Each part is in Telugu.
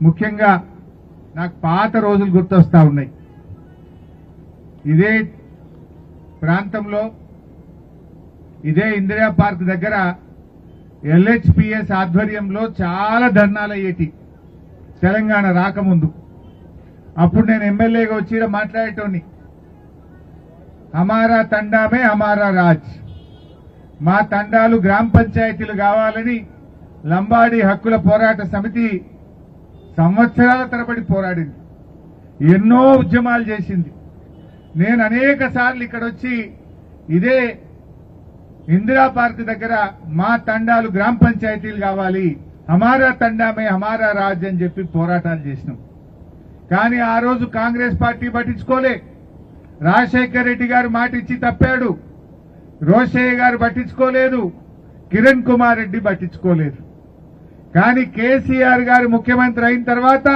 ముఖ్యంగా నాకు పాత రోజులు గుర్తొస్తా ఉన్నాయి. ఇదే ప్రాంతంలో ఇదే ఇందిరా పార్క్ దగ్గర LHPS ఆధ్వర్యంలో చాలా ధర్నాలు అయ్యేటి తెలంగాణ రాకముందు. అప్పుడు నేను ఎమ్మెల్యేగా వచ్చి మాట్లాడేటోని, హమారా తండామే హమారా రాజ్, మా తండాలు గ్రామ పంచాయతీలు కావాలని లంబాడి హక్కుల పోరాట సమితి సంవత్సరాల తరబడి పోరాడింది, ఎన్నో ఉద్యమాలు చేసింది. నేను అనేక సార్లు ఇక్కడ వచ్చి ఇదే ఇందిరా పార్క్ దగ్గర మా తండాలు గ్రామ పంచాయతీలు కావాలి, హమారా తండామే హమారా రాజ్ అని చెప్పి పోరాటాలు చేసినాం. కానీ ఆ రోజు కాంగ్రెస్ పార్టీ పట్టించుకోలే. రాజశేఖర్ రెడ్డి గారు మాట ఇచ్చి తప్పాడు, రోషయ్య గారు పట్టించుకోలేదు, కిరణ్ కుమార్ రెడ్డి పట్టించుకోలేదు. కానీ కేసీఆర్ గారు ముఖ్యమంత్రి అయిన తర్వాత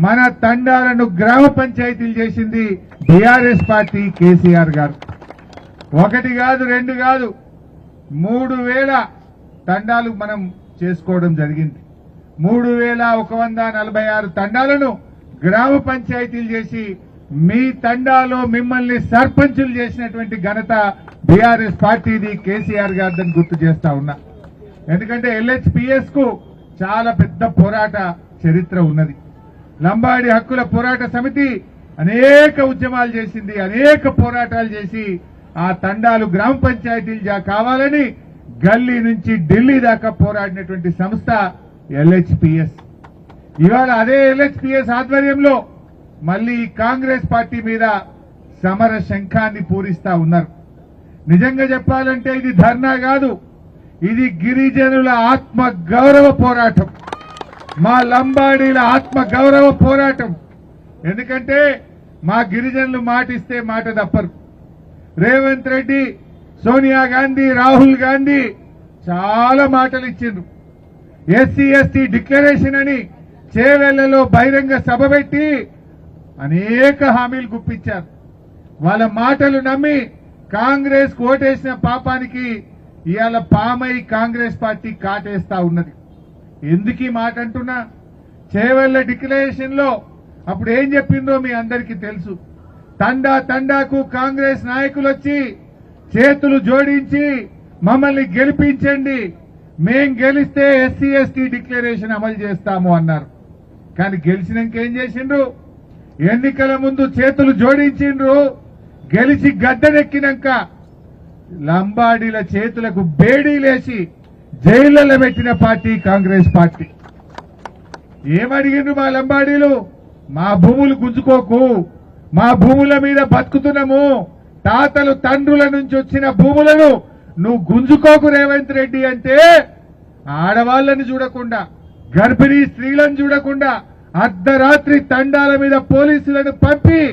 మన తండాలను గ్రామ పంచాయతీలు చేసింది బీఆర్ఎస్ పార్టీ, కేసీఆర్ గారు. ఒకటి కాదు, రెండు కాదు, 3000 తండాలు మనం చేసుకోవడం జరిగింది. 3146 తండాలను గ్రామ పంచాయతీలు చేసి మీ తండాలో మిమ్మల్ని సర్పంచులు చేసినటువంటి ఘనత బీఆర్ఎస్ పార్టీది, కేసీఆర్ గారిని గుర్తు చేస్తా ఉన్నా. ఎందుకంటే LHPS కు చాలా పెద్ద పోరాట చరిత్ర ఉన్నది. లంబాడి హక్కుల పోరాట సమితి అనేక ఉద్యమాలు చేసింది, అనేక పోరాటాలు చేసి ఆ తండాలు గ్రామ పంచాయతీలు కావాలని గల్లీ నుంచి ఢిల్లీ దాకా పోరాడినటువంటి సంస్థ LHPS. ఇవాళ అదే LHPS ఆధ్వర్యంలో మళ్లీ కాంగ్రెస్ పార్టీ మీద సమర శంఖాన్ని పూరిస్తా ఉన్నారు. నిజంగా చెప్పాలంటే ఇది ధర్నా కాదు, ఇది గిరిజనుల ఆత్మ గౌరవ పోరాటం, మా లంబాడీల ఆత్మ గౌరవ పోరాటం. ఎందుకంటే మా గిరిజనులు మాటిస్తే మాట తప్పరు. రేవంత్ రెడ్డి, సోనియా గాంధీ, రాహుల్ గాంధీ చాలా మాటలు ఇచ్చిండ్రు. SC/ST డిక్లరేషన్ అని చేవెళ్లలో బహిరంగ సభ పెట్టి అనేక హామీలు గుప్పించారు. వాళ్ళ మాటలు నమ్మి కాంగ్రెస్ ఓటేసిన పాపానికి ఇవాళ పామై కాంగ్రెస్ పార్టీ కాటేస్తా ఉన్నది. ఎందుకు ఈ మాట అంటున్నా? చేవెళ్ల డిక్లరేషన్ లో అప్పుడు ఏం చెప్పిందో మీ అందరికీ తెలుసు. తండాకు కాంగ్రెస్ నాయకులు వచ్చి చేతులు జోడించి మమ్మల్ని గెలిపించండి, మేం గెలిస్తే SC/ST డిక్లరేషన్ అమలు చేస్తాము అన్నారు. కానీ గెలిచినాక ఏం చేసిండ్రు? ఎన్నికల ముందు చేతులు జోడించిండ్రు, గెలిచి గద్దెనెక్కినాక లంబాడీల చేతులకు బేడీలేసి జైళ్లలో పెట్టిన పార్టీ కాంగ్రెస్ పార్టీ. ఏమడిగిండ్రు మా లంబాడీలు? మా భూములు గుంజుకోకు, మా భూముల మీద బతుకుతున్నాము, తాతలు తండ్రుల నుంచి వచ్చిన భూములను నువ్వు గుంజుకోకు రేవంత్ రెడ్డి అంటే ఆడవాళ్లను చూడకుండా, గర్భిణీ స్త్రీలను చూడకుండా అర్ధరాత్రి తండాల మీద పోలీసులను పంపి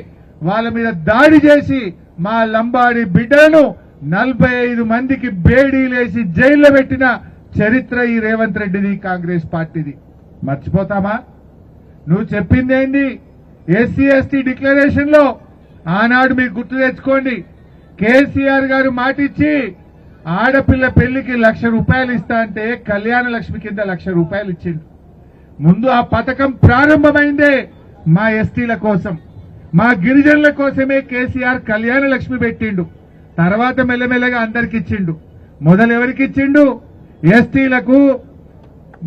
వాళ్ళ మీద దాడి చేసి మా లంబాడి బిడ్డలను 45 మందికి బేడీలేసి జైల్లో పెట్టిన చరిత్ర ఈ రేవంత్ రెడ్డిది, కాంగ్రెస్ పార్టీది. మర్చిపోతామా? నువ్వు చెప్పిందేంది? SC/ST డిక్లరేషన్ లో ఆనాడు మీరు గుర్తు తెచ్చుకోండి, కేసీఆర్ గారు మాటిచ్చి ఆడపిల్ల పెళ్లికి ₹1,00,000 ఇస్తా అంటే కళ్యాణ లక్ష్మి కింద ₹1,00,000 ఇచ్చిండు. ముందు ఆ పథకం ప్రారంభమైందే మా ఎస్టీల కోసం, మా గిరిజనుల కోసమే కేసీఆర్ కళ్యాణ లక్ష్మి పెట్టిండు. తర్వాత మెల్లమెల్లగా అందరికి ఇచ్చిండు. మొదలు ఎవరికి ఇచ్చిండు? ఎస్టీలకు.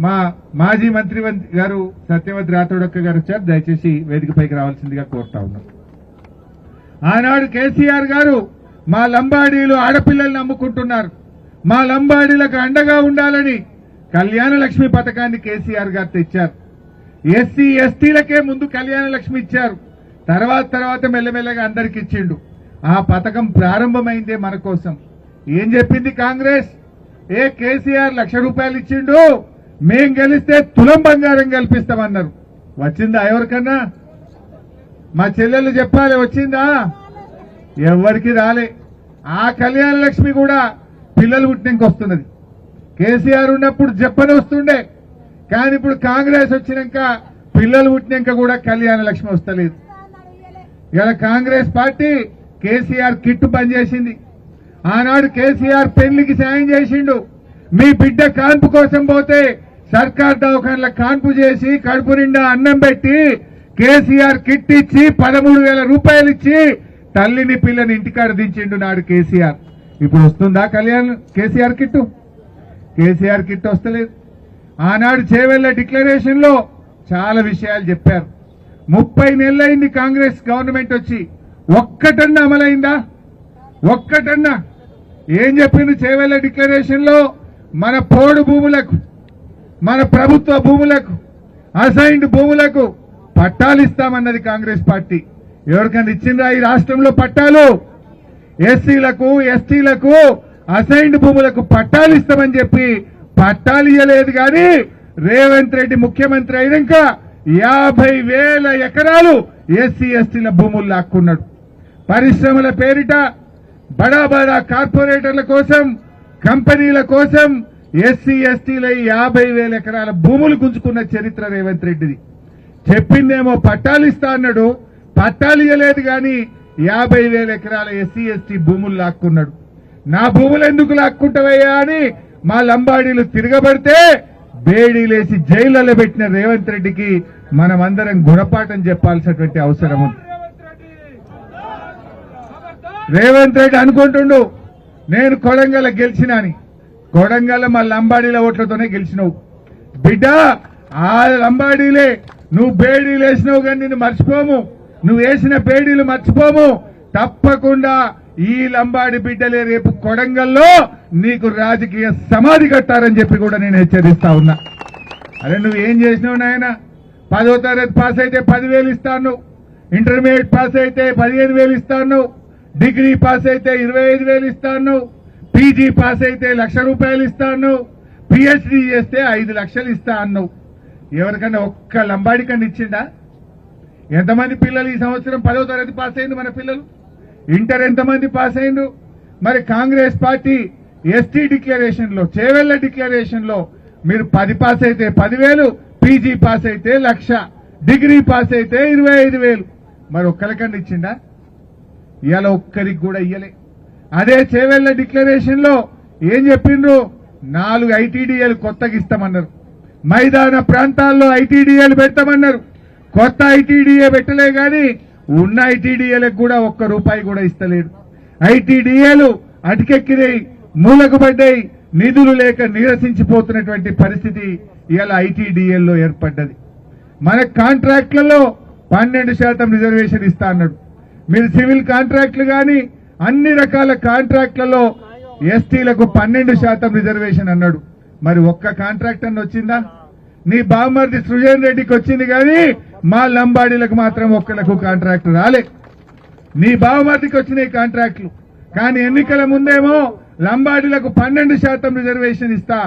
మా మాజీ మంత్రి గారు సత్యవతి రాథోడక్క గారు వచ్చారు, దయచేసి వేదికపైకి రావాల్సిందిగా కోరుతా ఉన్నాం. ఆనాడు కేసీఆర్ గారు మా లంబాడీలు ఆడపిల్లల్ని నమ్ముకుంటున్నారు, మా లంబాడీలకు అండగా ఉండాలని కళ్యాణ లక్ష్మి పథకాన్ని కేసీఆర్ గారు తెచ్చారు. SC/STలకే ముందు కళ్యాణ లక్ష్మి ఇచ్చారు, తర్వాత మెల్లమెల్లగా అందరికి ఇచ్చిండు. ఆ పథకం ప్రారంభమైందే మన కోసం. ఏం చెప్పింది కాంగ్రెస్? కేసీఆర్ ₹1,00,000 ఇచ్చిండు, మేం గెలిస్తే తులం బంగారం కల్పిస్తామన్నారు. వచ్చిందా ఎవరికన్నా? మా చెల్లెళ్ళు చెప్పాలి, వచ్చిందా? ఎవరికి రాలే. ఆ కళ్యాణ లక్ష్మి కూడా పిల్లలు పుట్టినాక వస్తున్నది. కేసీఆర్ ఉన్నప్పుడు చెప్పని వస్తుండే, కానీ ఇప్పుడు కాంగ్రెస్ వచ్చినాక పిల్లలు పుట్టినాక కూడా కళ్యాణ లక్ష్మి వస్తలేదు. ఇలా కాంగ్రెస్ పార్టీ కేసీఆర్ కిట్టు బంద్ చేసింది. ఆనాడు కేసీఆర్ పెళ్లికి సాయం చేసిండు. మీ బిడ్డ కాన్పు కోసం పోతే సర్కార్ దవాఖానల కాన్పు చేసి కడుపు నిండా అన్నం పెట్టి కేసీఆర్ కిట్ ఇచ్చి 13,000 రూపాయలు ఇచ్చి తల్లిని పిల్లని ఇంటికాడ దించిండు నాడు కేసీఆర్. ఇప్పుడు వస్తుందా కేసీఆర్ కిట్టు? కేసీఆర్ కిట్ వస్తలేదు. ఆనాడు చేవెళ్ల డిక్లరేషన్ లో చాలా విషయాలు చెప్పారు. 30 నెలలైంది కాంగ్రెస్ గవర్నమెంట్ వచ్చి, ఒక్కటన్నా అమలైందా? ఒక్కటన్నా? ఏం చెప్పింది చేవెళ్ల డిక్లరేషన్ లో? మన పోడు భూములకు, మన ప్రభుత్వ భూములకు, అసైన్డ్ భూములకు పట్టాలు ఇస్తామన్నది కాంగ్రెస్ పార్టీ. ఎవరికైనా ఇచ్చిందా ఈ రాష్ట్రంలో పట్టాలు? ఎస్సీలకు, ఎస్టీలకు అసైన్డ్ భూములకు పట్టాలు ఇస్తామని చెప్పి పట్టాలు ఇవ్వలేదు. కానీ రేవంత్ రెడ్డి ముఖ్యమంత్రి అయినాక 50,000 ఎకరాలు ఎస్సీ ఎస్టీల భూములు లాక్కున్నాడు. పరిశ్రమల పేరిట బడా బడా కార్పొరేటర్ల కోసం, కంపెనీల కోసం ఎస్సీ ఎస్టీల 50,000 ఎకరాల భూములు గుంజుకున్న చరిత్ర రేవంత్ రెడ్డిది. చెప్పిందేమో పట్టాలు ఇస్తా అన్నాడు, పట్టాలు ఇవ్వలేదు. కానీ 50,000 ఎకరాల ఎస్సీ ఎస్టీ భూములు లాక్కున్నాడు. నా భూములు ఎందుకు లాక్కుంటావయ్యా అని మా లంబాడీలు తిరగబడితే బేడీలేసి జైళ్లలో పెట్టిన రేవంత్ రెడ్డికి మనమందరం గుణపాఠం చెప్పాల్సినటువంటి అవసరం ఉంది. రేవంత్ రెడ్డి అనుకుంటుండు నేను కొడంగల్ గెలిచినా అని. కొడంగల్ మా లంబాడీల ఓట్లతోనే గెలిచినావు బిడ్డ. ఆ లంబాడీలే నువ్వు బేడీలు వేసినావు, కానీ నిన్ను మర్చిపోము. నువ్వు వేసిన బేడీలు మర్చిపోము. తప్పకుండా ఈ లంబాడి బిడ్డలే రేపు కొడంగల్లో నీకు రాజకీయ సమాధి కట్టారని చెప్పి కూడా నేను హెచ్చరిస్తా ఉన్నా. అరే నువ్వు ఏం చేసినావు నాయన? 10వ తరగతి పాస్ అయితే 10,000 ఇస్తాను, ఇంటర్మీడియట్ పాస్ అయితే 15,000 ఇస్తాను, డిగ్రీ పాస్ అయితే 25,000 ఇస్తాను, పీజీ పాస్ అయితే 1,00,000 రూపాయలు ఇస్తాను, పిహెచ్డీ చేస్తే 5 లక్షలు ఇస్తా అన్నావు. ఎవరికన్నా ఒక్క లంబాడి కన్నా ఇచ్చిండా? ఎంతమంది పిల్లలు ఈ సంవత్సరం 10వ తరగతి పాస్ అయింది? మన పిల్లలు ఇంటర్ ఎంతమంది పాస్ అయిండ్రు? మరి కాంగ్రెస్ పార్టీ ఎస్టీ డిక్లరేషన్ లో, చేవెళ్ల డిక్లరేషన్ లో మీరు 10 పాస్ అయితే 10,000, పీజీ పాస్ అయితే 1,00,000, డిగ్రీ పాస్ అయితే 25,000. మరి ఒక్కరికన్నా ఇచ్చిండా? ఇవాళ ఒక్కరికి కూడా ఇయ్యలే. అదే చేవెళ్ల డిక్లరేషన్ లో ఏం చెప్పిండ్రు? 4 ఐటీడీఏలు కొత్తగా ఇస్తామన్నారు. మైదాన ప్రాంతాల్లో ఐటీడీఏలు పెడతామన్నారు. కొత్త ఐటీడీఏ పెట్టలే, కానీ ఉన్న ఐటీడీఏలకు కూడా ₹1 కూడా ఇస్తలేడు. ఐటీడీఏలు అటుకెక్కినాయి, మూలకు పడ్డాయి, నిధులు లేక నీరసించిపోతున్నటువంటి పరిస్థితి ఇవాళ ఐటీడీఏల్లో ఏర్పడ్డది. మన కాంట్రాక్టులలో 12% రిజర్వేషన్ ఇస్తా అన్నాడు. మీరు సివిల్ కాంట్రాక్టులు కానీ అన్ని రకాల కాంట్రాక్టులలో ఎస్టీలకు 12% రిజర్వేషన్ అన్నాడు. మరి ఒక్క కాంట్రాక్ట్ అన్న వచ్చిందా? నీ బామ్మర్ది సృజన్ రెడ్డికి వచ్చింది, కానీ మా లంబాడీలకు మాత్రం ఒక్కలకు కాంట్రాక్ట్ రాలే. నీ బామ్మర్దికి వచ్చినాయి కాంట్రాక్టులు, కానీ ఎన్నికల ముందేమో లంబాడీలకు 12% రిజర్వేషన్ ఇస్తా,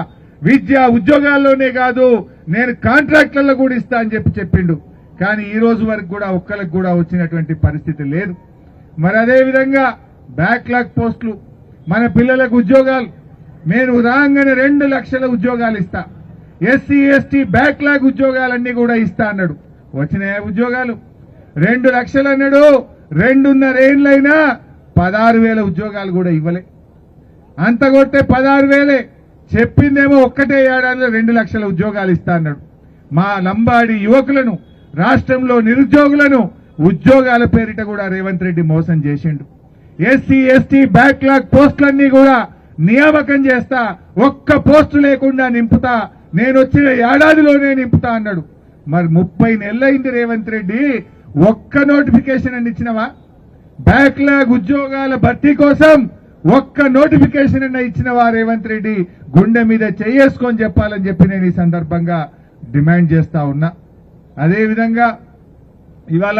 విద్య ఉద్యోగాల్లోనే కాదు నేను కాంట్రాక్టులలో కూడా ఇస్తా అని చెప్పిండు. కానీ ఈ రోజు వరకు కూడా ఒక్కరికి కూడా వచ్చినటువంటి పరిస్థితి లేదు. మరి అదే విధంగా బ్యాక్లాగ్ పోస్టులు, మన పిల్లలకు ఉద్యోగాలు నేను రాగానే 2 లక్షల ఉద్యోగాలు ఇస్తా, ఎస్సీ ఎస్టీ బ్యాక్లాగ్ ఉద్యోగాలన్నీ కూడా ఇస్తా అన్నాడు. వచ్చినాయా ఉద్యోగాలు? 2 లక్షలు అన్నాడు. 2.5 ఏళ్లైనా 16,000 ఉద్యోగాలు కూడా ఇవ్వలే. అంత కొట్టే 16,000 చెప్పిందేమో ఒక్కటే ఏడాదిలో 2 లక్షల ఉద్యోగాలు ఇస్తా అన్నాడు. మా లంబాడి యువకులను, రాష్ట్రంలో నిరుద్యోగులను ఉద్యోగాల పేరిట కూడా రేవంత్ రెడ్డి మోసం చేసిండు. ఎస్సీ ఎస్టీ బ్యాక్లాగ్ పోస్టులన్నీ కూడా నియామకం చేస్తా, ఒక్క పోస్టు లేకుండా నింపుతా, నేను వచ్చిన ఏడాదిలోనే నింపుతా అన్నాడు. మరి 30 నెలలైంది రేవంత్ రెడ్డి, ఒక్క నోటిఫికేషన్ అని ఇచ్చినవా? బ్యాక్లాగ్ ఉద్యోగాల భర్తీ కోసం ఒక్క నోటిఫికేషన్ అన్న ఇచ్చినవా రేవంత్ రెడ్డి? గుండె మీద చేసుకొని చెప్పాలని చెప్పి నేను ఈ సందర్భంగా డిమాండ్ చేస్తా ఉన్నా. అదేవిధంగా ఇవాళ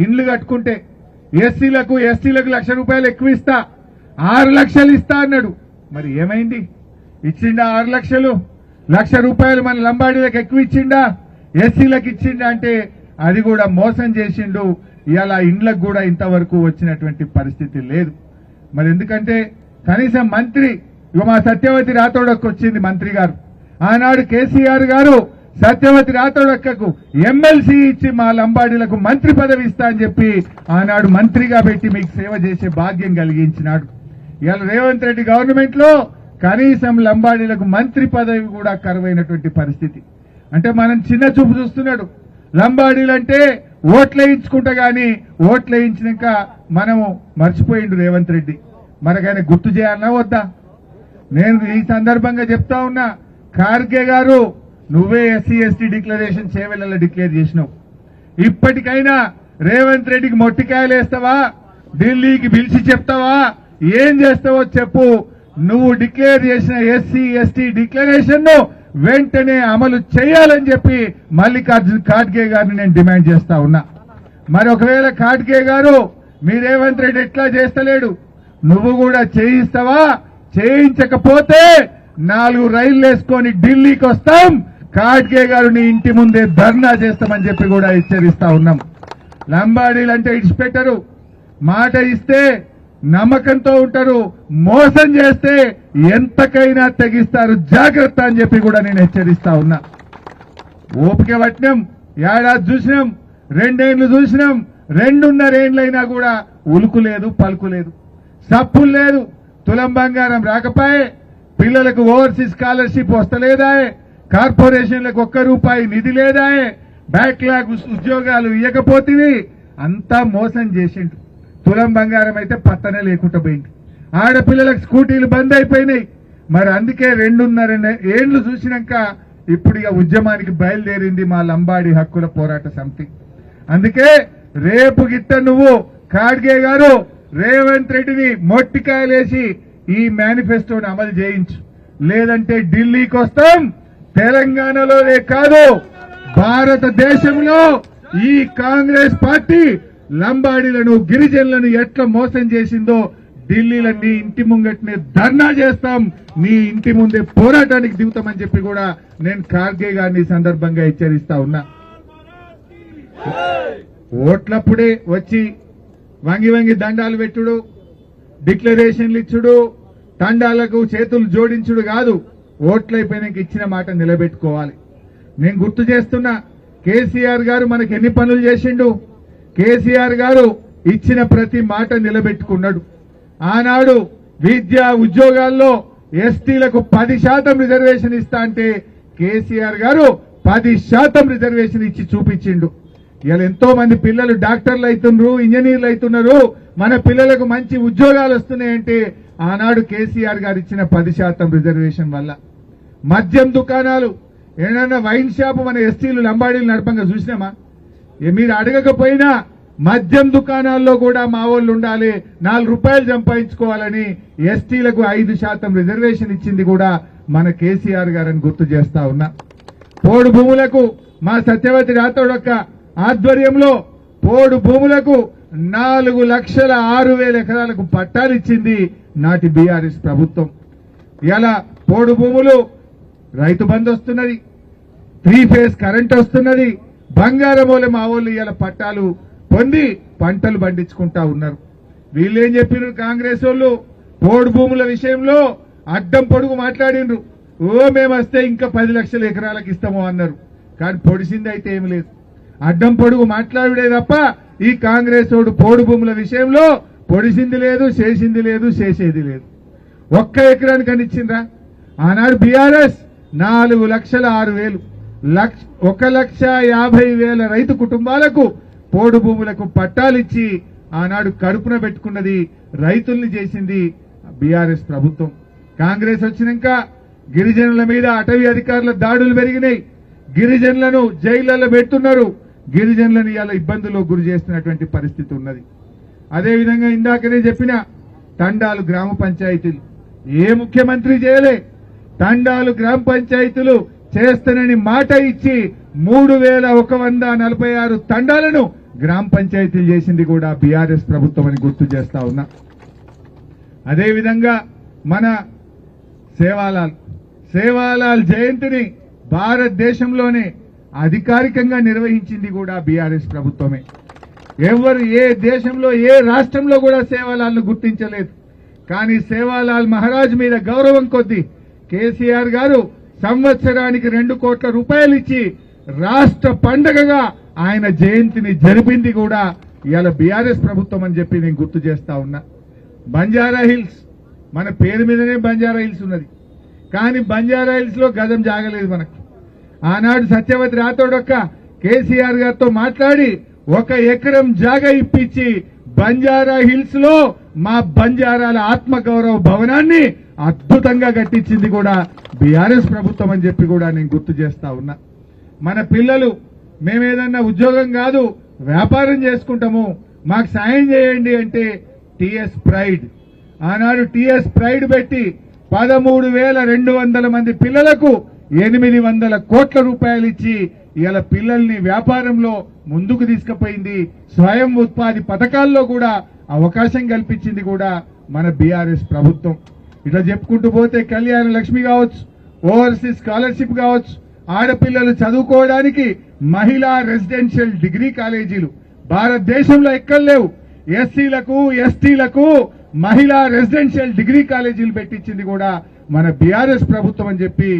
ఇండ్లు కట్టుకుంటే ఎస్సీలకు ఎస్టీలకు ₹1,00,000 ఎక్కువ ఇస్తా, 6 లక్షలు ఇస్తా అన్నాడు. మరి ఏమైంది? ఇచ్చిండా 6 లక్షలు? ₹1,00,000 మన లంబాడీలకు ఎక్కువ ఇచ్చిండా, ఎస్సీలకు ఇచ్చిండా అంటే అది కూడా మోసం చేసిండు. ఇవాళ ఇండ్లకు కూడా ఇంతవరకు వచ్చినటువంటి పరిస్థితి లేదు. మరి ఎందుకంటే కనీసం మంత్రి, మా సత్యవతి రాథోడకు వచ్చింది మంత్రి గారు, ఆనాడు కేసీఆర్ గారు సత్యవతి రాథోడక్కకు ఎమ్మెల్సీ ఇచ్చి మా లంబాడీలకు మంత్రి పదవి ఇస్తా అని చెప్పి ఆనాడు మంత్రిగా పెట్టి మీకు సేవ చేసే భాగ్యం కలిగించినాడు. ఇవాళ రేవంత్ రెడ్డి గవర్నమెంట్ లో కనీసం లంబాడీలకు మంత్రి పదవి కూడా కరువైనటువంటి పరిస్థితి. అంటే మనం చిన్న చూపు చూస్తున్నాడు. లంబాడీలంటే ఓట్లేయించుకుంటా గాని ఓట్లేయించినాక మనము మర్చిపోయిండు రేవంత్ రెడ్డి. మనకైనా గుర్తు చేయాలన్నా వద్దా? నేను ఈ సందర్భంగా చెప్తా ఉన్నా, ఖార్గే గారు నువ్వే SC ST declaration Chevella declare చేసినావు. ఇప్పటికైనా రేవంత్ రెడ్డికి మొట్టికాయలు వేస్తావా? ఢిల్లీకి పిలిచి చెప్తావా? ఏం చేస్తావో చెప్పు. నువ్వు డిక్లేర్ చేసిన ఎస్సీ ఎస్టీ డిక్లరేషన్ ను వెంటనే అమలు చేయాలని చెప్పి మల్లికార్జున్ ఖార్గే గారిని నేను డిమాండ్ చేస్తా ఉన్నా. మరి ఒకవేళ ఖార్గే గారు మీ రేవంత్ రెడ్డి ఎట్లా చేస్తలేడు, నువ్వు కూడా చేయిస్తావా? చేయించకపోతే 4 రైళ్లు వేసుకొని ఢిల్లీకి వస్తాం, ఖార్గే గారు నీ ఇంటి ముందే ధర్నా చేస్తామని చెప్పి కూడా హెచ్చరిస్తా ఉన్నాం. లంబాడీలంటే ఇడిచిపెట్టరు, మాట ఇస్తే నమ్మకంతో ఉంటారు, మోసం చేస్తే ఎంతకైనా తెగిస్తారు, జాగ్రత్త అని చెప్పి కూడా నేను హెచ్చరిస్తా ఉన్నా. ఓపిక పట్టినాం, ఏడాది చూసినాం, 2 ఏళ్లు చూసినాం, 2.5 ఏళ్లైనా కూడా ఉలుకు లేదు, పలుకు లేదు, సప్పులు లేదు. తులం బంగారం రాకపోయే, పిల్లలకు ఓవర్సీస్ స్కాలర్షిప్ వస్తలేదాయే, కార్పొరేషన్లకు ₹1 నిధి లేదాయే, బ్యాక్లాగ్ ఉద్యోగాలు ఇవ్వకపోతే అంతా మోసం చేసిండు. తులం బంగారం అయితే పత్తనే లేకుండా పోయింది. ఆడపిల్లలకు స్కూటీలు బంద్ అయిపోయినాయి. మరి అందుకే 2.5 ఏళ్లు చూసినాక ఇప్పుడు ఇక ఉద్యమానికి బయలుదేరింది మా లంబాడి హక్కుల పోరాట సమితి. అందుకే రేపు గిట్ట నువ్వు ఖార్గే గారు రేవంత్ రెడ్డిని మొట్టికాయలేసి ఈ మేనిఫెస్టోని అమలు చేయించు, లేదంటే ఢిల్లీకి వస్తాం. తెలంగాణలోనే కాదు, భారతదేశంలో ఈ కాంగ్రెస్ పార్టీ లంబాడీలను గిరిజనులను ఎట్లా మోసం చేసిందో ఢిల్లీలో నీ ఇంటి ముంగట్నే ధర్నా చేస్తాం, నీ ఇంటి ముందే పోరాటానికి దిగుతామని చెప్పి కూడా నేను ఖార్గే గారిని సందర్భంగా హెచ్చరిస్తా ఉన్నా. ఓట్లప్పుడే వచ్చి వంగి వంగి దండాలు పెట్టుడు, డిక్లరేషన్లు ఇచ్చుడు, తండాలకు చేతులు జోడించుడు కాదు. ఓట్లయిపోయినాక ఇచ్చిన మాట నిలబెట్టుకోవాలి. నేను గుర్తు చేస్తున్నా, కేసీఆర్ గారు మనకి ఎన్ని పనులు చేసిండు. కేసీఆర్ గారు ఇచ్చిన ప్రతి మాట నిలబెట్టుకున్నాడు. ఆనాడు విద్యా ఉద్యోగాల్లో ఎస్టీలకు 10% రిజర్వేషన్ ఇస్తా అంటే కేసీఆర్ గారు 10% రిజర్వేషన్ ఇచ్చి చూపించిండు. ఇలా ఎంతో మంది పిల్లలు డాక్టర్లు అవుతున్నారు, ఇంజనీర్లు అవుతున్నారు, మన పిల్లలకు మంచి ఉద్యోగాలు వస్తున్నాయంటే ఆనాడు కేసీఆర్ గారు ఇచ్చిన 10% రిజర్వేషన్ వల్ల. మద్యం దుకాణాలు, ఏదైనా వైన్ షాప్ మన ఎస్టీలు లంబాడీలు నడపంగా చూసినామా? మీరు అడగకపోయినా మద్యం దుకాణాల్లో కూడా మా వాళ్ళు ఉండాలి, ₹4 సంపాదించుకోవాలని ఎస్టీలకు 5% రిజర్వేషన్ ఇచ్చింది కూడా మన కేసీఆర్ గారని గుర్తు చేస్తా ఉన్నా. పోడు భూములకు మా సత్యవతి రాథోడొక్క ఆధ్వర్యంలో పోడు భూములకు 4,06,000 ఎకరాలకు పట్టాలు ఇచ్చింది నాటి బీఆర్ఎస్ ప్రభుత్వం. ఇలా పోడు భూములు రైతు బంధు వస్తున్నది, 3 ఫేజ్ కరెంట్ వస్తున్నది, బంగారమూల మా వాళ్ళు ఇలా పట్టాలు పొంది పంటలు పండించుకుంటా ఉన్నారు. వీళ్ళేం చెప్పినారు కాంగ్రెస్ వాళ్ళు? పోడు భూముల విషయంలో అడ్డం పొడుగు మాట్లాడినరు. మేము వస్తే ఇంకా 10 లక్షల ఎకరాలకు ఇస్తాము అన్నారు. కానీ పొడిసింది అయితే ఏమి లేదు. అడ్డం పొడుగు మాట్లాడుడే తప్ప ఈ కాంగ్రెస్ వాడు పోడు భూముల విషయంలో పొడిసింది లేదు, చేసింది లేదు, చేసేది లేదు. 1 ఎకరానికి అని ఇచ్చిండ్రా? ఆనాడు బీఆర్ఎస్ 4,06,000 1,50,000 రైతు కుటుంబాలకు పోడు భూములకు పట్టాలిచ్చి ఆనాడు కడుపున పెట్టుకున్నది, రైతుల్ని చేసింది బీఆర్ఎస్ ప్రభుత్వం. కాంగ్రెస్ వచ్చినాక గిరిజనుల మీద అటవీ అధికారుల దాడులు పెరిగినాయి, గిరిజనులను జైళ్లలో పెడుతున్నారు, గిరిజనులను ఇలా ఇబ్బందులకు గురి చేస్తున్నటువంటి పరిస్థితి ఉన్నది. అదేవిధంగా ఇందాకనే చెప్పిన తండాలు గ్రామ పంచాయతీలు ఏ ముఖ్యమంత్రి చేయలే. తండాలు గ్రామ పంచాయతీలు చేస్తానని మాట ఇచ్చి 3,146 తండాలను గ్రామ పంచాయతీలు చేసింది కూడా బీఆర్ఎస్ ప్రభుత్వం అని గుర్తు చేస్తా ఉన్నా. అదేవిధంగా మన సేవాలాల్ జయంతిని భారతదేశంలోనే అధికారికంగా నిర్వహించింది కూడా బీఆర్ఎస్ ప్రభుత్వమే. ఎవరు ఏ దేశంలో ఏ రాష్ట్రంలో కూడా సేవాలాల్ను గుర్తించలేదు. కానీ సేవాలాల్ మహారాజ్ మీద గౌరవం కొద్దీ కేసీఆర్ గారు సంవత్సరానికి ₹2 కోట్ల ఇచ్చి రాష్ట్ర పండగగా ఆయన జయంతిని జరిపింది కూడా ఇవాళ బీఆర్ఎస్ ప్రభుత్వం అని చెప్పి నేను గుర్తు చేస్తా ఉన్నా. బంజారా హిల్స్ మన పేరు మీదనే బంజారా హిల్స్ ఉన్నది, కానీ బంజారా హిల్స్ లో గజం జాగలేదు మనకు. ఆనాడు సత్యవతి రాథోడొక్క కేసీఆర్ గారితో మాట్లాడి 1 ఎకరం జాగా ఇప్పించి బంజారా హిల్స్ లో మా బంజారాల ఆత్మగౌరవ భవనాన్ని అద్భుతంగా కట్టించింది కూడా బీఆర్ఎస్ ప్రభుత్వం అని చెప్పి కూడా నేను గుర్తు చేస్తా ఉన్నా. మన పిల్లలు మేమేదన్నా ఉద్యోగం కాదు వ్యాపారం చేసుకుంటాము, మాకు సాయం చేయండి అంటే టీఎస్ ప్రైడ్, ఆనాడు టీఎస్ ప్రైడ్ పెట్టి 13,200 మంది పిల్లలకు 800 కోట్ల రూపాయలు ఇచ్చి ఇలా పిల్లల్ని వ్యాపారంలో ముందుకు తీసుకుపోయింది. స్వయం ఉత్పాది పథకాల్లో కూడా అవకాశం కల్పించింది కూడా మన బీఆర్ఎస్ ప్రభుత్వం. ఇట్లా చెప్పుకుంటూ పోతే కళ్యాణ లక్ష్మి కావచ్చు, ఓవర్సీస్ స్కాలర్షిప్ కావచ్చు, ఆడపిల్లలు చదువుకోవడానికి మహిళా రెసిడెన్షియల్ డిగ్రీ కాలేజీలు భారతదేశంలో ఎక్కడ లేవు. ఎస్సీలకు ఎస్టీలకు మహిళా రెసిడెన్షియల్ డిగ్రీ కాలేజీలు పెట్టించింది కూడా మన బీఆర్ఎస్ ప్రభుత్వం అని చెప్పి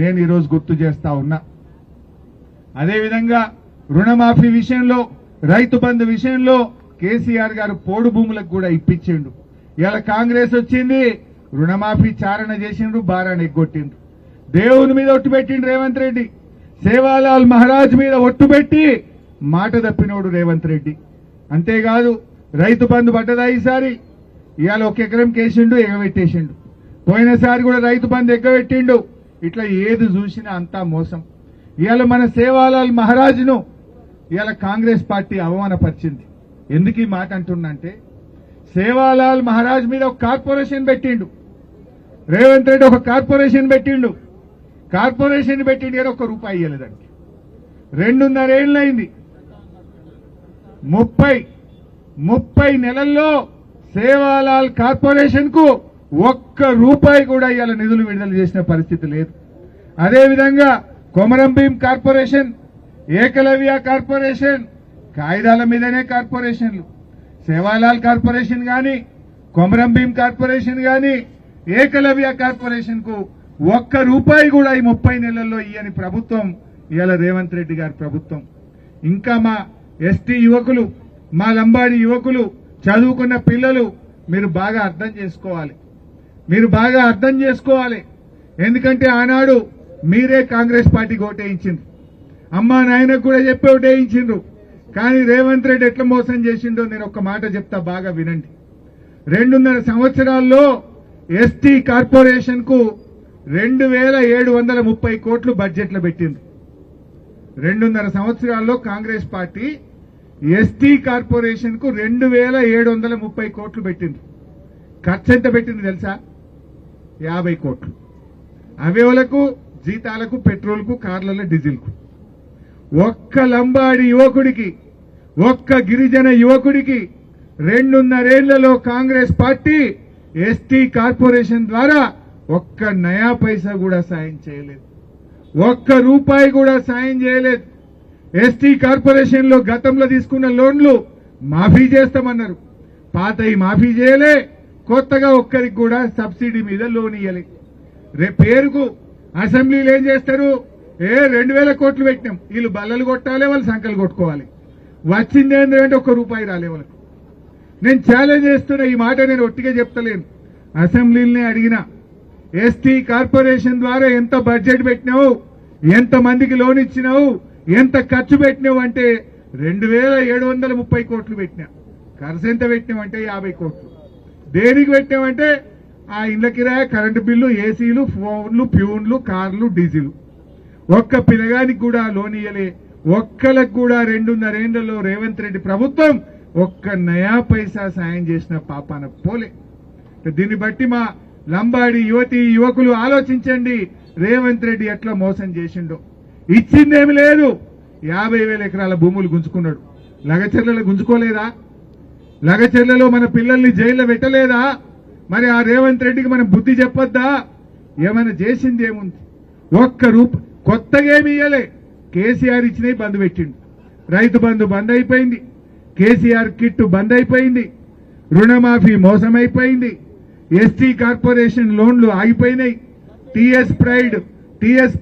నేను ఈరోజు గుర్తు చేస్తా ఉన్నా. అదేవిధంగా రుణమాఫీ విషయంలో, రైతు బంధు విషయంలో కేసీఆర్ గారు పోడు భూములకు కూడా ఇప్పించిండు. ఇలా కాంగ్రెస్ వచ్చింది, రుణమాఫీ చారణ చేసిండ్రు, బారాన్ని ఎగ్గొట్టిండ్రు. దేవుని మీద ఒట్టు పెట్టిండు రేవంత్ రెడ్డి, సేవాలాల్ మహారాజ్ మీద ఒట్టు పెట్టి మాట తప్పినోడు రేవంత్ రెడ్డి. అంతేకాదు రైతు బంధు పడ్డదా ఈసారి, ఇవాళ 1 ఎకరం కేసిండు, ఎగబెట్టేసిండు. పోయినసారి కూడా రైతు బంధు ఎగ్గబెట్టిండు. ఇట్లా ఏది చూసినా అంతా మోసం. ఇవాళ మన సేవాలాల్ మహారాజ్ను ఇవాళ కాంగ్రెస్ పార్టీ అవమానపరిచింది. ఎందుకు ఈ మాట అంటున్నంటే, సేవాలాల్ మహారాజ్ మీద ఒక కార్పొరేషన్ పెట్టిండు రేవంత్ రెడ్డి, ఒక కార్పొరేషన్ పెట్టిండు. కార్పొరేషన్ పెట్టిండు కానీ ₹1 ఇవ్వలేదు దానికి. 2.5 ఏళ్ళైంది. 30 నెలల్లో సేవాలాల్ కార్పొరేషన్ కు ₹1 కూడా ఇవాళ నిధులు విడుదల చేసిన పరిస్థితి లేదు. అదేవిధంగా కొమరం భీం కార్పొరేషన్, ఏకలవ్య కార్పొరేషన్ కాయిదాల మీదనే కార్పొరేషన్లు. సేవాలాల్ కార్పొరేషన్ గాని, కొమరం భీం కార్పొరేషన్ గాని, ఏకలవ్య కార్పొరేషన్ కు ₹1 కూడా ఈ 30 నెలల్లో ఇయ్యని ప్రభుత్వం ఇవాళ రేవంత్ రెడ్డి గారి ప్రభుత్వం. ఇంకా మా ఎస్టీ యువకులు, మా లంబాడి యువకులు, చదువుకున్న పిల్లలు మీరు బాగా అర్థం చేసుకోవాలి. ఎందుకంటే ఆనాడు మీరే కాంగ్రెస్ పార్టీకి ఓటేయించిండ్రు, అమ్మా నాయనకు కూడా చెప్పి ఓటేయించిండ్రు. కానీ రేవంత్ రెడ్డి ఎట్లా మోసం చేసిండో నేను ఒక్క మాట చెప్తా, బాగా వినండి. 2.5 సంవత్సరాల్లో ఎస్టీ కార్పొరేషన్ కు 2,730 కోట్లు బడ్జెట్లో పెట్టింది. 2.5 సంవత్సరాల్లో కాంగ్రెస్ పార్టీ ఎస్టీ కార్పొరేషన్ కు 2,730 కోట్లు పెట్టింది. ఖర్చు ఎంత పెట్టింది తెలుసా? 50 కోట్లు. అవేలకు జీతాలకు, పెట్రోల్కు, కార్లలో డీజిల్కు. ఒక్క లంబాడి యువకుడికి, ఒక్క గిరిజన యువకుడికి 2.5 ఏళ్లలో కాంగ్రెస్ పార్టీ ఎస్టీ కార్పొరేషన్ ద్వారా ఒక్క నయా పైసా కూడా సాయం చేయలేదు, ₹1 కూడా సాయం చేయలేదు. ఎస్టీ కార్పొరేషన్ లో గతంలో తీసుకున్న లోన్లు మాఫీ చేస్తామన్నారు, పాతయి మాఫీ చేయలే, కొత్తగా ఒక్కరికి కూడా సబ్సిడీ మీద లోన్ ఇయ్యలే. పేరుకు అసెంబ్లీలు ఏం చేస్తారు, 2,000 కోట్లు పెట్టినాం, వీళ్ళు బల్లలు కొట్టాలి, వాళ్ళు సంకలు కొట్టుకోవాలి. వచ్చింది ఏంటంటే ₹1 రాలే వాళ్ళకు. నేను ఛాలెంజ్ చేస్తున్నా, ఈ మాట నేను ఒట్టిగా చెప్తలేను, అసెంబ్లీని అడిగినా, ఎస్టీ కార్పొరేషన్ ద్వారా ఎంత బడ్జెట్ పెట్టినావు, ఎంత మందికి లోన్ ఇచ్చినావు, ఎంత ఖర్చు పెట్టినావు అంటే 2,730 కోట్లు పెట్టినా. ఖర్చు ఎంత పెట్టినామంటే 50 కోట్లు. దేనికి పెట్టినామంటే ఆ ఇళ్ల కిరాయి, కరెంటు బిల్లు, ఏసీలు, ఫోన్లు, ప్యూన్లు, కార్లు, డీజిల్. ఒక్క పిల్లగానికి కూడా లోన్ ఇయ్యలే. ఒక్కలకు కూడా 2.5 ఏళ్లలో రేవంత్ రెడ్డి ప్రభుత్వం ఒక్క నయా పైసా సాయం చేసిన పాపాన పోలే. దీన్ని బట్టి మా లంబాడి యువతి యువకులు ఆలోచించండి, రేవంత్ రెడ్డి ఎట్లా మోసం చేసిండో. ఇచ్చిందేమి లేదు, 50,000 ఎకరాల భూములు గుంజుకున్నాడు. లగచర్లలో గుంజుకోలేదా? లగచర్లలో మన పిల్లల్ని జైల్లో పెట్టలేదా? మరి ఆ రేవంత్ రెడ్డికి మనం బుద్ధి చెప్పొద్దా? ఏమైనా చేసింది ఏముంది? ₹1 కొత్తగా ఏమి ఇయ్యలే. కేసీఆర్ ఇచ్చినవి బంద్ పెట్టిండు. రైతు బంధు బంద్ అయిపోయింది, కేసీఆర్ కిట్టు బంద్ అయిపోయింది, రుణమాఫీ మోసమైపోయింది, ఎస్టీ కార్పొరేషన్ లోన్లు ఆగిపోయినాయి, టీఎస్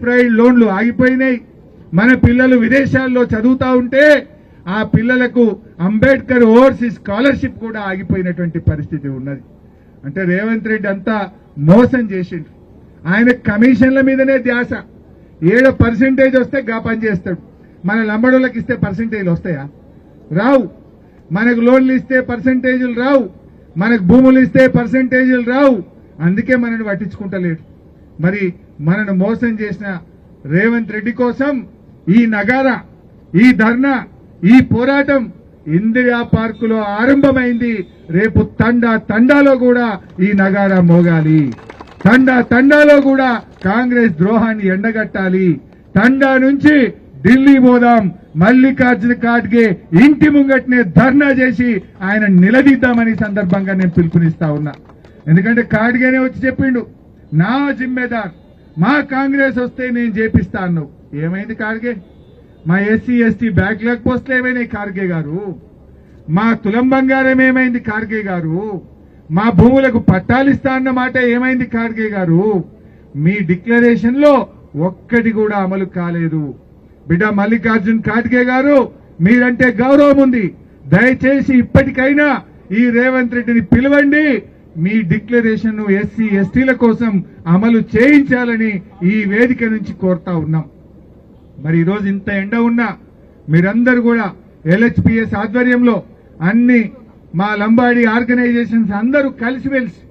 ప్రైడ్ లోన్లు ఆగిపోయినాయి. మన పిల్లలు విదేశాల్లో చదువుతా ఉంటే ఆ పిల్లలకు అంబేద్కర్ ఓవర్సీస్ స్కాలర్షిప్ కూడా ఆగిపోయినటువంటి పరిస్థితి ఉన్నది. అంటే రేవంత్ రెడ్డి అంతా మోసం చేసిండు. ఆయన కమిషన్ల మీదనే ధ్యాస. 7% వస్తే గా పని చేస్తాడు. మన లంబడోళ్ళకి ఇస్తే పర్సెంటేజ్లు వస్తాయా? రావు. మనకు లోన్లు ఇస్తే పర్సెంటేజీలు రావు. మనకు భూములు ఇస్తే పర్సెంటేజీలు రావు. అందుకే మనని పట్టించుకుంటలేడు. మరి మనను మోసం చేసిన రేవంత్ రెడ్డి కోసం ఈ నగారా, ఈ ధర్నా, ఈ పోరాటం ఇందిరా పార్కులో ఆరంభమైంది. రేపు తండాలో కూడా ఈ నగారా మోగాలి. తండాలో కూడా కాంగ్రెస్ ద్రోహాన్ని ఎండగట్టాలి. తండా నుంచి ఢిల్లీ పోదాం, మల్లికార్జున ఖార్గే ఇంటి ముంగట్నే ధర్నా చేసి ఆయన నిలదీద్దామని సందర్భంగా నేను పిలుపునిస్తా ఉన్నా. ఎందుకంటే ఖార్గేనే వచ్చి చెప్పిండు, నా జిమ్మేదార్, మా కాంగ్రెస్ వస్తే నేను చేపిస్తా అన్నావు. ఏమైంది ఖార్గే? మా ఎస్సీ ఎస్టీ బ్యాక్లాగ్ పోస్టులు ఏమైనాయి ఖార్గే గారు? మా తులం బంగారం ఏమైంది ఖార్గే గారు? మా భూములకు పట్టాలిస్తా అన్న మాట ఏమైంది ఖార్గే గారు? మీ డిక్లరేషన్ లో ఒక్కటి కూడా అమలు కాలేదు. బిడ్డ మల్లికార్జున్ ఖార్గే గారు, మీరంటే గౌరవం ఉంది. దయచేసి ఇప్పటికైనా ఈ రేవంత్ రెడ్డిని పిలవండి. మీ డిక్లరేషన్ ఎస్సీ ఎస్టీల కోసం అమలు చేయించాలని ఈ వేదిక నుంచి కోరుతా ఉన్నాం. మరి ఈరోజు ఇంత ఎండ ఉన్నా మీరందరూ కూడా LHPS ఆధ్వర్యంలో అన్ని మా లంబాడి ఆర్గనైజేషన్స్ అందరూ కలిసిమెలిసి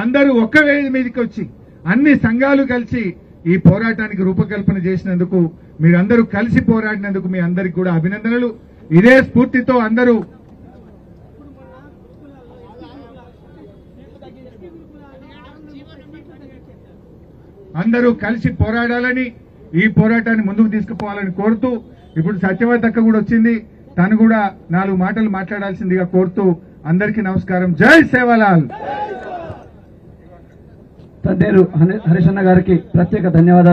అందరూ ఒక్క వేది మీదకి వచ్చి అన్ని సంఘాలు కలిసి ఈ పోరాటానికి రూపకల్పన చేసినందుకు, మీరందరూ కలిసి పోరాడినందుకు మీ అందరికి కూడా అభినందనలు. ఇదే స్ఫూర్తితో అందరూ కలిసి పోరాడాలని, ఈ పోరాటాన్ని ముందుకు తీసుకుపోవాలని కోరుతూ, ఇప్పుడు సత్యవతి అక్క కూడా వచ్చింది, తను కూడా 4 మాటలు మాట్లాడాల్సిందిగా కోరుతూ అందరికీ నమస్కారం. జై సేవలాల్. తన్నేరు హరీష్ అన్న గారికి ప్రత్యేక ధన్యవాదాలు.